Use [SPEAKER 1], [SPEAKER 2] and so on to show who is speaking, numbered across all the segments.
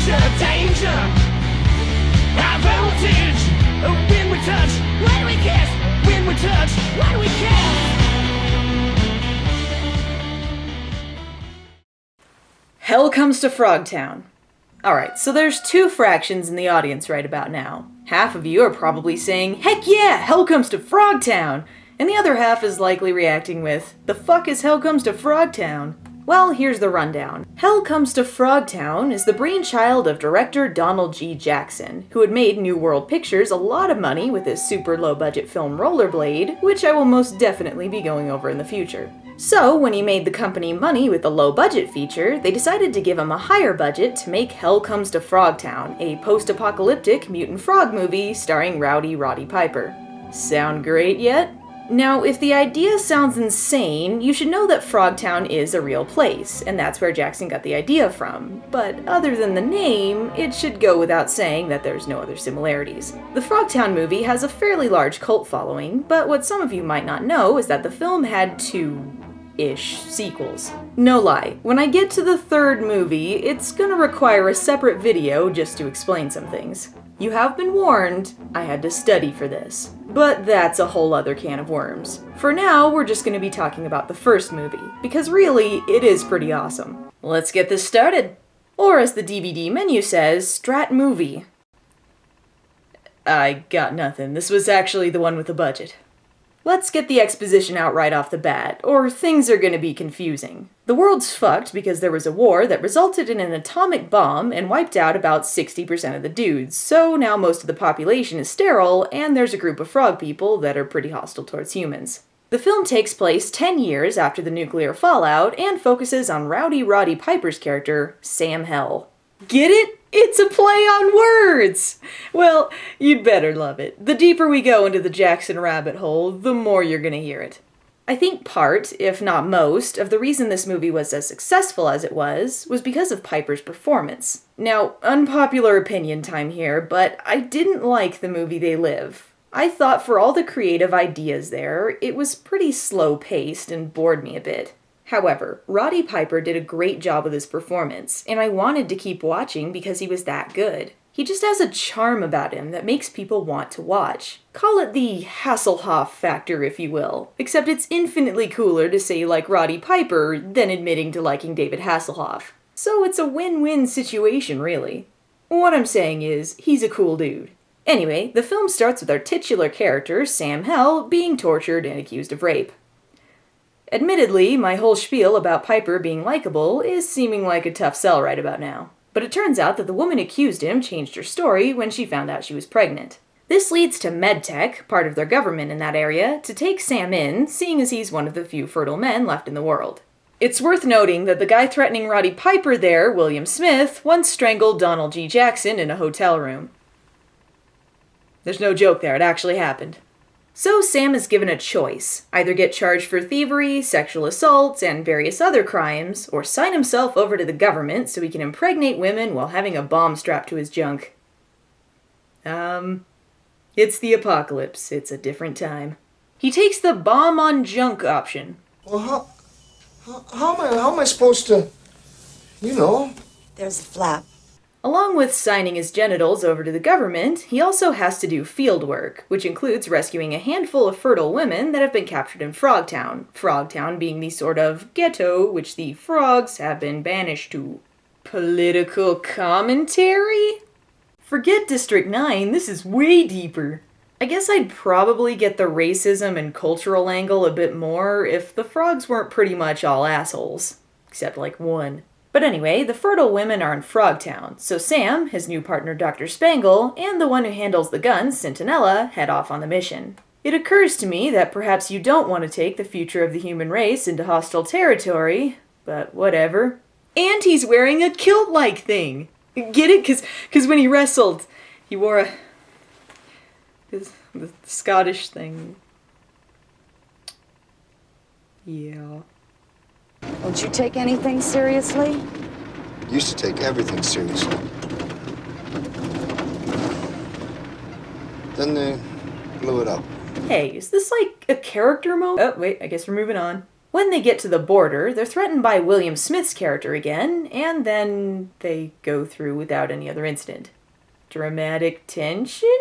[SPEAKER 1] danger, danger. High voltage. When we touch, when we kiss. When we touch, when we kiss.
[SPEAKER 2] Hell comes to Frogtown. Alright, so there's two fractions in the audience right about now. Half of you are probably saying, heck yeah, hell comes to Frogtown! And the other half is likely reacting with, the fuck is Hell Comes to Frogtown? Well, here's the rundown. Hell Comes to Frogtown is the brainchild of director Donald G. Jackson, who had made New World Pictures a lot of money with his super low-budget film Rollerblade, which I will most definitely be going over in the future. So, when he made the company money with the low-budget feature, they decided to give him a higher budget to make Hell Comes to Frogtown, a post-apocalyptic mutant frog movie starring Rowdy Roddy Piper. Sound great yet? Now, if the idea sounds insane, you should know that Frogtown is a real place, and that's where Jackson got the idea from. But other than the name, it should go without saying that there's no other similarities. The Frogtown movie has a fairly large cult following, but what some of you might not know is that the film had two-ish sequels. No lie, when I get to the third movie, it's gonna require a separate video just to explain some things. You have been warned, I had to study for this. But that's a whole other can of worms. For now, we're just going to be talking about the first movie, because really, it is pretty awesome. Let's get this started. Or as the DVD menu says, Strat Movie. I got nothing. This was actually the one with the budget. Let's get the exposition out right off the bat, or things are gonna be confusing. The world's fucked because there was a war that resulted in an atomic bomb and wiped out about 60% of the dudes, so now most of the population is sterile, and there's a group of frog people that are pretty hostile towards humans. The film takes place 10 years after the nuclear fallout, and focuses on Rowdy Roddy Piper's character, Sam Hell. Get it? It's a play on words! Well, you'd better love it. The deeper we go into the Jackson rabbit hole, the more you're gonna hear it. I think part, if not most, of the reason this movie was as successful as it was because of Piper's performance. Now, unpopular opinion time here, but I didn't like the movie They Live. I thought for all the creative ideas there, it was pretty slow-paced and bored me a bit. However, Roddy Piper did a great job with his performance, and I wanted to keep watching because he was that good. He just has a charm about him that makes people want to watch. Call it the Hasselhoff factor, if you will, except it's infinitely cooler to say you like Roddy Piper than admitting to liking David Hasselhoff. So it's a win-win situation, really. What I'm saying is, he's a cool dude. Anyway, the film starts with our titular character, Sam Hell, being tortured and accused of rape. Admittedly, my whole spiel about Piper being likable is seeming like a tough sell right about now. But it turns out that the woman accused him changed her story when she found out she was pregnant. This leads to MedTech, part of their government in that area, to take Sam in, seeing as he's one of the few fertile men left in the world. It's worth noting that the guy threatening Roddy Piper there, William Smith, once strangled Donald G. Jackson in a hotel room. There's no joke there, it actually happened. So Sam is given a choice, either get charged for thievery, sexual assaults, and various other crimes, or sign himself over to the government so he can impregnate women while having a bomb strapped to his junk. It's the apocalypse. It's a different time. He takes the bomb on junk option.
[SPEAKER 3] Well, how am I supposed to,
[SPEAKER 4] There's a flap.
[SPEAKER 2] Along with signing his genitals over to the government, he also has to do field work, which includes rescuing a handful of fertile women that have been captured in Frogtown. Frogtown being the sort of ghetto which the frogs have been banished to. Political commentary? Forget District 9, this is way deeper. I guess I'd probably get the racism and cultural angle a bit more if the frogs weren't pretty much all assholes. Except like one. But anyway, the fertile women are in Frogtown, so Sam, his new partner Dr. Spangle, and the one who handles the guns, Centinella, head off on the mission. It occurs to me that perhaps you don't want to take the future of the human race into hostile territory, but whatever. And he's wearing a kilt-like thing! Get it? Cause when he wrestled, he wore the Scottish thing. Yeah.
[SPEAKER 4] Don't you take anything seriously?
[SPEAKER 3] Used to take everything seriously. Then they blew it up.
[SPEAKER 2] Hey, is this like a character moment? Oh, wait, I guess we're moving on. When they get to the border, they're threatened by William Smith's character again, and then they go through without any other incident. Dramatic tension?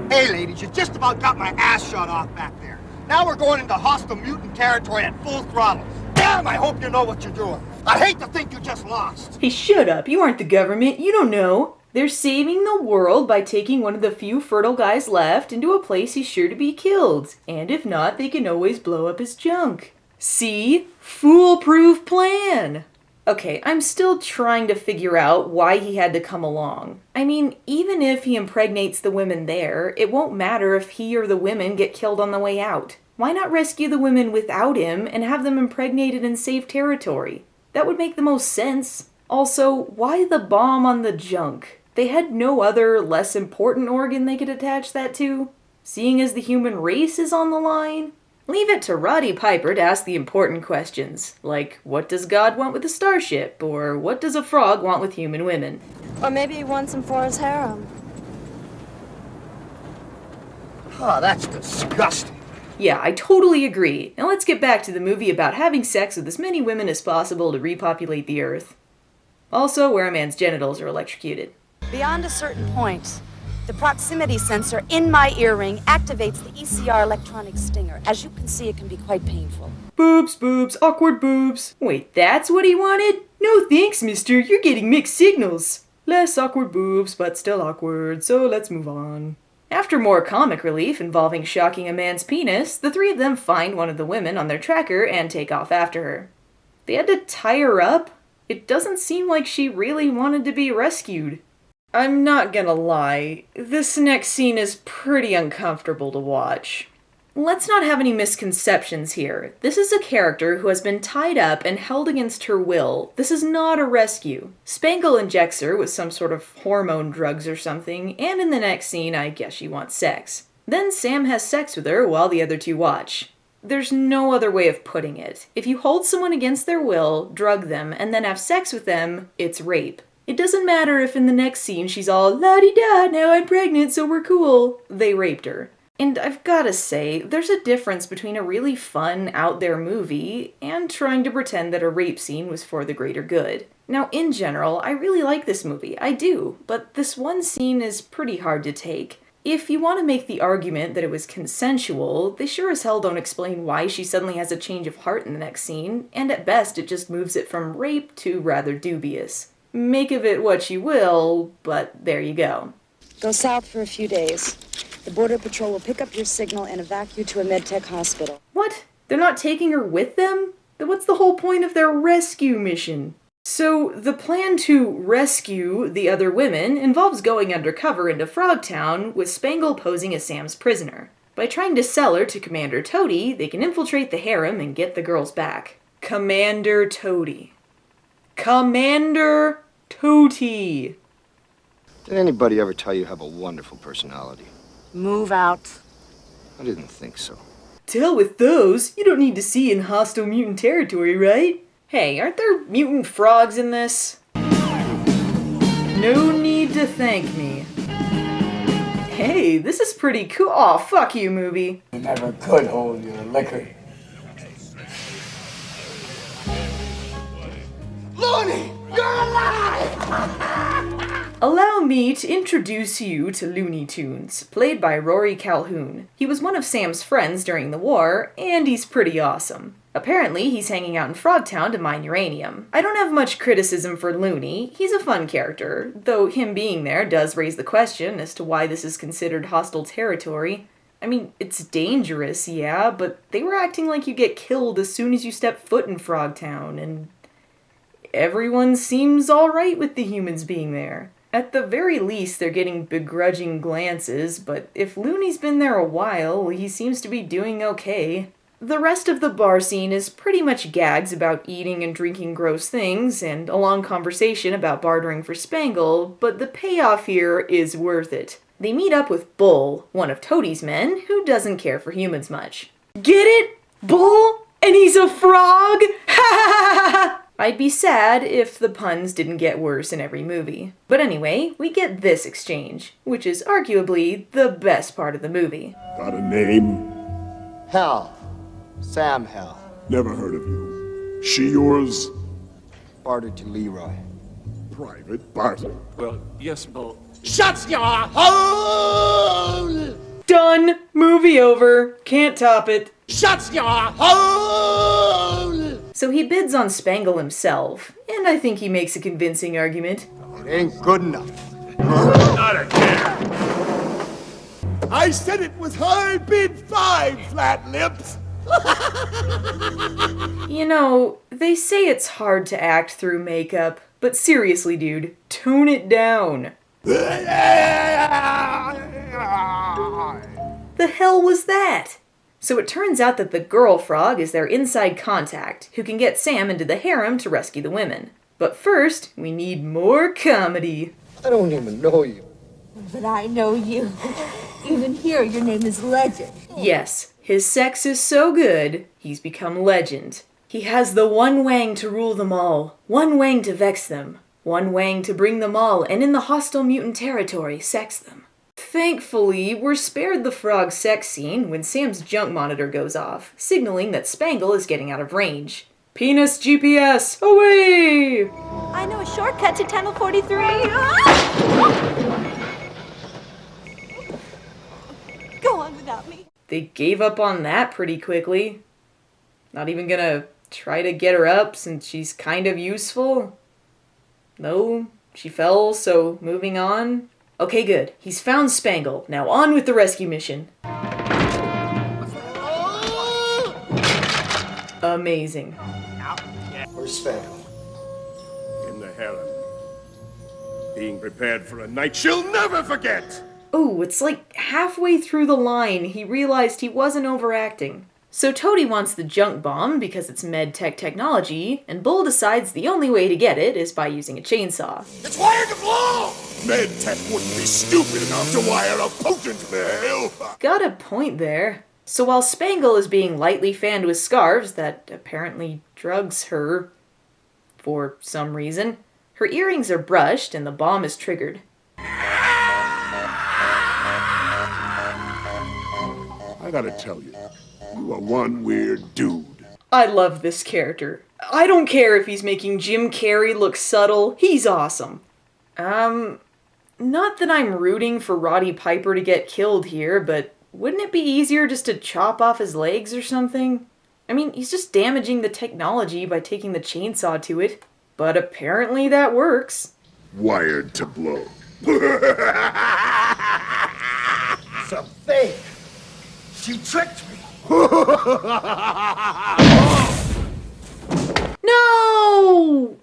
[SPEAKER 5] Hey, ladies, you just about got my ass shot off back there. Now we're going into hostile mutant territory at full throttle. Damn, I hope you know what you're doing. I hate to think you just lost.
[SPEAKER 2] Hey, shut up. You aren't the government. You don't know. They're saving the world by taking one of the few fertile guys left into a place he's sure to be killed. And if not, they can always blow up his junk. See? Foolproof plan! Okay, I'm still trying to figure out why he had to come along. I mean, even if he impregnates the women there, it won't matter if he or the women get killed on the way out. Why not rescue the women without him and have them impregnated in safe territory? That would make the most sense. Also, why the bomb on the junk? They had no other, less important organ they could attach that to? Seeing as the human race is on the line? Leave it to Roddy Piper to ask the important questions, like, what does God want with a starship, or what does a frog want with human women?
[SPEAKER 4] Or maybe he wants him for his harem.
[SPEAKER 5] Oh, that's disgusting.
[SPEAKER 2] Yeah, I totally agree. Now let's get back to the movie about having sex with as many women as possible to repopulate the Earth. Also, where a man's genitals are electrocuted.
[SPEAKER 4] Beyond a certain point, the proximity sensor in my earring activates the ECR electronic stinger. As you can see, it can be quite painful.
[SPEAKER 2] Boobs, boobs, awkward boobs. Wait, that's what he wanted? No thanks, mister, you're getting mixed signals. Less awkward boobs, but still awkward, so let's move on. After more comic relief involving shocking a man's penis, the three of them find one of the women on their tracker and take off after her. They had to tie her up? It doesn't seem like she really wanted to be rescued. I'm not gonna lie, this next scene is pretty uncomfortable to watch. Let's not have any misconceptions here. This is a character who has been tied up and held against her will. This is not a rescue. Spangle injects her with some sort of hormone drugs or something, and in the next scene, I guess she wants sex. Then Sam has sex with her while the other two watch. There's no other way of putting it. If you hold someone against their will, drug them, and then have sex with them, it's rape. It doesn't matter if in the next scene she's all, la-di-da, now I'm pregnant, so we're cool. They raped her. And I've gotta say, there's a difference between a really fun, out there movie and trying to pretend that a rape scene was for the greater good. Now, in general, I really like this movie, I do, but this one scene is pretty hard to take. If you want to make the argument that it was consensual, they sure as hell don't explain why she suddenly has a change of heart in the next scene, and at best it just moves it from rape to rather dubious. Make of it what you will, but there you go.
[SPEAKER 4] Go south for a few days. The Border Patrol will pick up your signal and evac you to a medtech hospital.
[SPEAKER 2] What? They're not taking her with them? Then what's the whole point of their rescue mission? So, the plan to rescue the other women involves going undercover into Frogtown with Spangle posing as Sam's prisoner. By trying to sell her to Commander Toady, they can infiltrate the harem and get the girls back. Commander Toady. Commander Toady!
[SPEAKER 6] Did anybody ever tell you have a wonderful personality?
[SPEAKER 4] Move out.
[SPEAKER 6] I didn't think so.
[SPEAKER 2] To hell with those, you don't need to see in hostile mutant territory, right? Hey, aren't there mutant frogs in this? No need to thank me. Hey, this is pretty cool. Aw, fuck you, movie.
[SPEAKER 7] You never could hold your liquor.
[SPEAKER 5] Looney, you're alive!
[SPEAKER 2] Allow me to introduce you to Looney Tunes, played by Rory Calhoun. He was one of Sam's friends during the war, and he's pretty awesome. Apparently, he's hanging out in Frogtown to mine uranium. I don't have much criticism for Looney. He's a fun character, though him being there does raise the question as to why this is considered hostile territory. I mean, it's dangerous, yeah, but they were acting like you get killed as soon as you step foot in Frogtown, and everyone seems alright with the humans being there. At the very least, they're getting begrudging glances, but if Looney's been there a while, he seems to be doing okay. The rest of the bar scene is pretty much gags about eating and drinking gross things, and a long conversation about bartering for Spangle, but the payoff here is worth it. They meet up with Bull, one of Toadie's men, who doesn't care for humans much. Get it? Bull? And he's a frog? Ha ha ha! I'd be sad if the puns didn't get worse in every movie. But anyway, we get this exchange, which is arguably the best part of the movie.
[SPEAKER 7] Got a name?
[SPEAKER 5] Hell. Sam Hell.
[SPEAKER 8] Never heard of you. She yours?
[SPEAKER 6] Barter to Leroy.
[SPEAKER 8] Private Barter.
[SPEAKER 9] Well, yes, but...
[SPEAKER 1] Shut your hole!
[SPEAKER 2] Done! Movie over. Can't top it.
[SPEAKER 1] Shut your hole!
[SPEAKER 2] So he bids on Spangle himself, and I think he makes a convincing argument.
[SPEAKER 6] It ain't good enough.
[SPEAKER 8] Not again!
[SPEAKER 1] I said it was hard bid 5, flat lips!
[SPEAKER 2] You know, they say it's hard to act through makeup, but seriously, dude, tone it down. The hell was that? So it turns out that the girl frog is their inside contact, who can get Sam into the harem to rescue the women. But first, we need more comedy.
[SPEAKER 3] I don't even know you.
[SPEAKER 10] But I know you. Even here, your name is Legend.
[SPEAKER 2] Yes, his sex is so good, he's become legend. He has the one wang to rule them all, one wang to vex them, one wang to bring them all and in the hostile mutant territory sex them. Thankfully, we're spared the frog sex scene when Sam's junk monitor goes off, signaling that Spangle is getting out of range. Penis GPS, away!
[SPEAKER 10] I know a shortcut to Tunnel 43. Go on without me.
[SPEAKER 2] They gave up on that pretty quickly. Not even gonna try to get her up since she's kind of useful? No, she fell, so moving on. Okay, good. He's found Spangle. Now on with the rescue mission. Amazing.
[SPEAKER 3] Where's Spangle?
[SPEAKER 8] In the harem. Being prepared for a night she'll never forget!
[SPEAKER 2] Ooh, it's like halfway through the line he realized he wasn't overacting. So Toady wants the junk bomb because it's med tech technology, and Bull decides the only way to get it is by using a chainsaw.
[SPEAKER 8] It's wired to blow! MedTech wouldn't be stupid enough to wire a potent veil!
[SPEAKER 2] Got a point there. So while Spangle is being lightly fanned with scarves that apparently drugs her for some reason, her earrings are brushed and the bomb is triggered.
[SPEAKER 8] I gotta tell you, you are one weird dude.
[SPEAKER 2] I love this character. I don't care if he's making Jim Carrey look subtle, he's awesome. Not that I'm rooting for Roddy Piper to get killed here, but wouldn't it be easier just to chop off his legs or something? I mean, he's just damaging the technology by taking the chainsaw to it. But apparently that works.
[SPEAKER 8] Wired to blow.
[SPEAKER 3] Some fake. She tricked me.
[SPEAKER 2] No!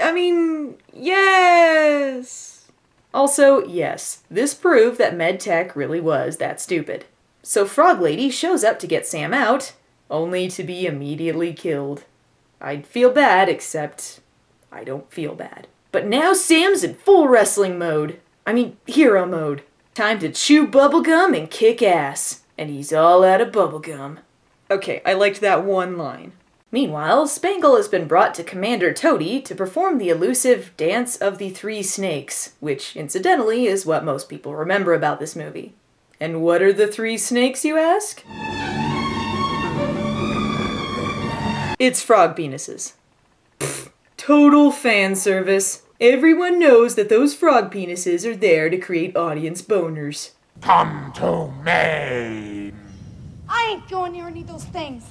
[SPEAKER 2] I mean, yes! Also, yes, this proved that MedTech really was that stupid. So Frog Lady shows up to get Sam out, only to be immediately killed. I'd feel bad, except I don't feel bad. But now Sam's in full wrestling mode. I mean, hero mode. Time to chew bubblegum and kick ass. And he's all out of bubblegum. Okay, I liked that one line. Meanwhile, Spangle has been brought to Commander Toady to perform the elusive Dance of the Three Snakes, which, incidentally, is what most people remember about this movie. And what are the three snakes, you ask? It's frog penises. Pfft, total fan service. Everyone knows that those frog penises are there to create audience boners.
[SPEAKER 8] Come to me!
[SPEAKER 10] I ain't going near any of those things.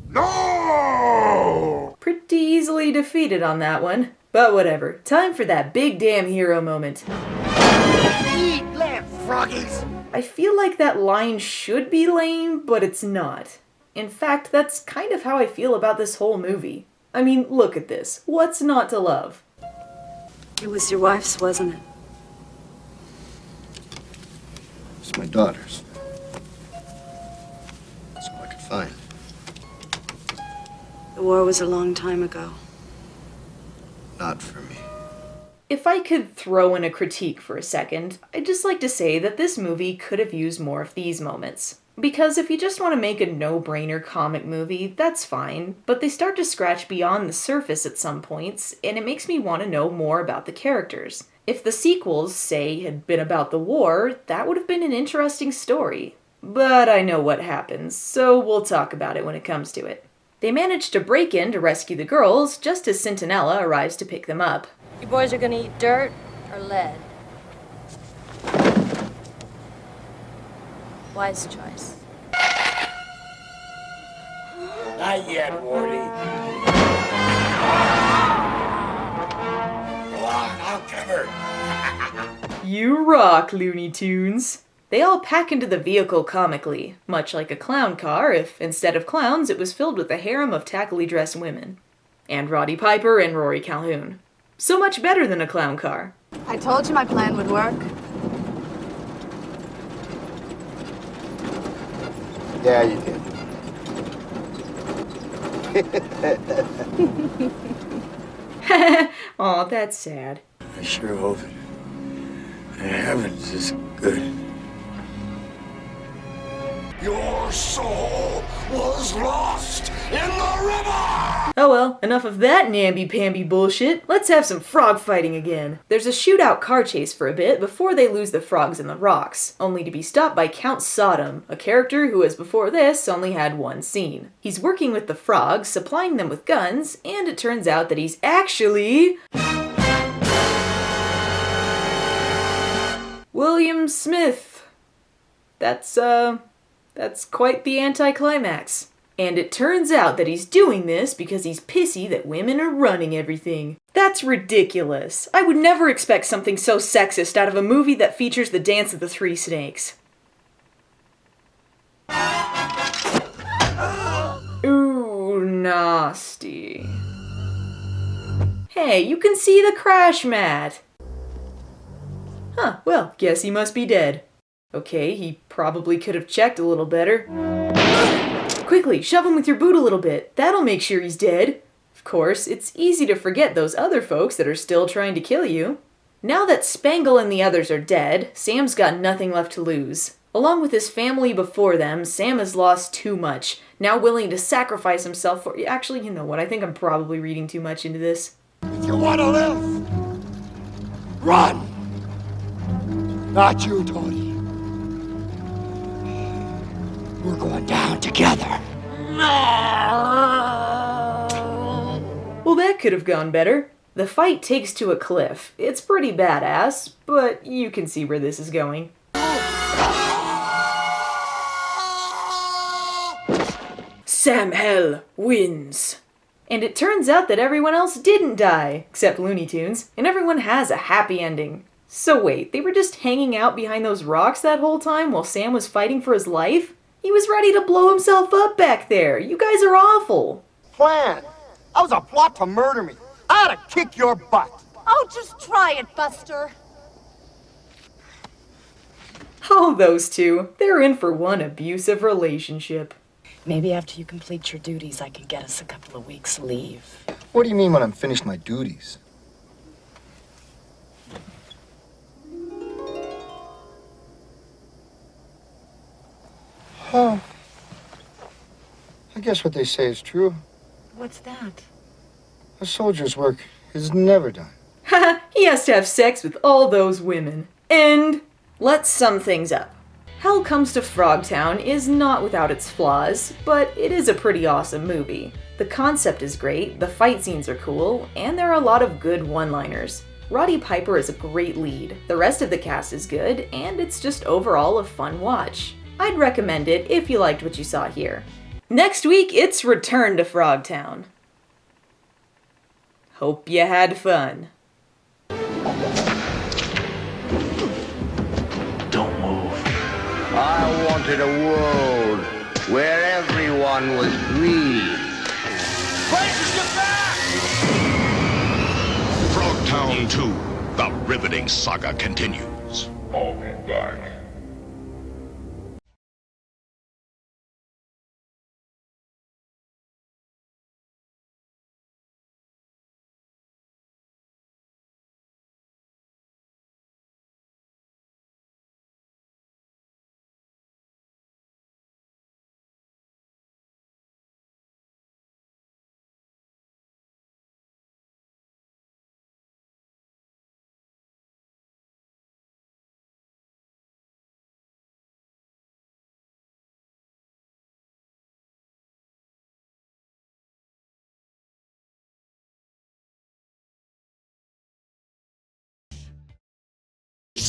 [SPEAKER 8] No!
[SPEAKER 2] Pretty easily defeated on that one. But whatever. Time for that big damn hero moment.
[SPEAKER 5] Eat lamb, froggies!
[SPEAKER 2] I feel like that line should be lame, but it's not. In fact, that's kind of how I feel about this whole movie. I mean, look at this. What's not to love?
[SPEAKER 4] It was your wife's, wasn't it?
[SPEAKER 6] It's my daughter's. That's all I could find.
[SPEAKER 4] The war was a long time ago.
[SPEAKER 6] Not for me.
[SPEAKER 2] If I could throw in a critique for a second, I'd just like to say that this movie could have used more of these moments. Because if you just want to make a no-brainer comic movie, that's fine, but they start to scratch beyond the surface at some points, and it makes me want to know more about the characters. If the sequels, say, had been about the war, that would have been an interesting story. But I know what happens, so we'll talk about it when it comes to it. They manage to break in to rescue the girls just as Centinella arrives to pick them up.
[SPEAKER 4] You boys are gonna eat dirt or lead? Wise choice.
[SPEAKER 7] Not yet, Wardy. Go on, I'll cover.
[SPEAKER 2] You rock, Looney Tunes. They all pack into the vehicle comically, much like a clown car if, instead of clowns, it was filled with a harem of tackily dressed women. And Roddy Piper and Rory Calhoun. So much better than a clown car.
[SPEAKER 4] I told you my plan would work.
[SPEAKER 6] Yeah, you did.
[SPEAKER 2] Aw, that's sad.
[SPEAKER 7] I sure hope it. Heaven's is good.
[SPEAKER 5] Your soul was lost in the river!
[SPEAKER 2] Oh well, enough of that namby-pamby bullshit. Let's have some frog fighting again. There's a shootout car chase for a bit before they lose the frogs in the rocks, only to be stopped by Count Sodom, a character who has before this only had one scene. He's working with the frogs, supplying them with guns, and it turns out that he's actually William Smith. That's quite the anticlimax. And it turns out that he's doing this because he's pissy that women are running everything. That's ridiculous. I would never expect something so sexist out of a movie that features the Dance of the Three Snakes. Ooh, nasty. Hey, you can see the crash mat. Huh, well, guess he must be dead. Okay, he probably could have checked a little better. Quickly, shove him with your boot a little bit. That'll make sure he's dead. Of course, it's easy to forget those other folks that are still trying to kill you. Now that Spangle and the others are dead, Sam's got nothing left to lose. Along with his family before them, Sam has lost too much, now willing to sacrifice himself for— Actually, you know what, I think I'm probably reading too much into this.
[SPEAKER 5] If you want to live, run! Not you, Tony. We're going down together.
[SPEAKER 2] Well, that could have gone better. The fight takes to a cliff. It's pretty badass, but you can see where this is going. Sam Hell wins. And it turns out that everyone else didn't die, except Looney Tunes, and everyone has a happy ending. So wait, they were just hanging out behind those rocks that whole time while Sam was fighting for his life? He was ready to blow himself up back there. You guys are awful.
[SPEAKER 5] Plan. That was a plot to murder me. I ought to kick your butt.
[SPEAKER 10] Oh, just try it, Buster.
[SPEAKER 2] Oh, those two. They're in for one abusive relationship.
[SPEAKER 9] Maybe after you complete your duties, I can get us a couple of weeks' leave.
[SPEAKER 6] What do you mean when I'm finished my duties? Oh, I guess what they say is true.
[SPEAKER 9] What's that?
[SPEAKER 6] A soldier's work is never done.
[SPEAKER 2] Haha, he has to have sex with all those women. And let's sum things up. Hell Comes to Frogtown is not without its flaws, but it is a pretty awesome movie. The concept is great, the fight scenes are cool, and there are a lot of good one-liners. Roddy Piper is a great lead, the rest of the cast is good, and it's just overall a fun watch. I'd recommend it if you liked what you saw here. Next week, it's Return to Frogtown. Hope you had fun.
[SPEAKER 11] Don't move. I wanted a world where everyone was free.
[SPEAKER 8] Brazers, get back!
[SPEAKER 12] Frogtown 2, the riveting saga continues.
[SPEAKER 13] I'll be back.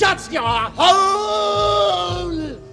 [SPEAKER 1] Shut your hole!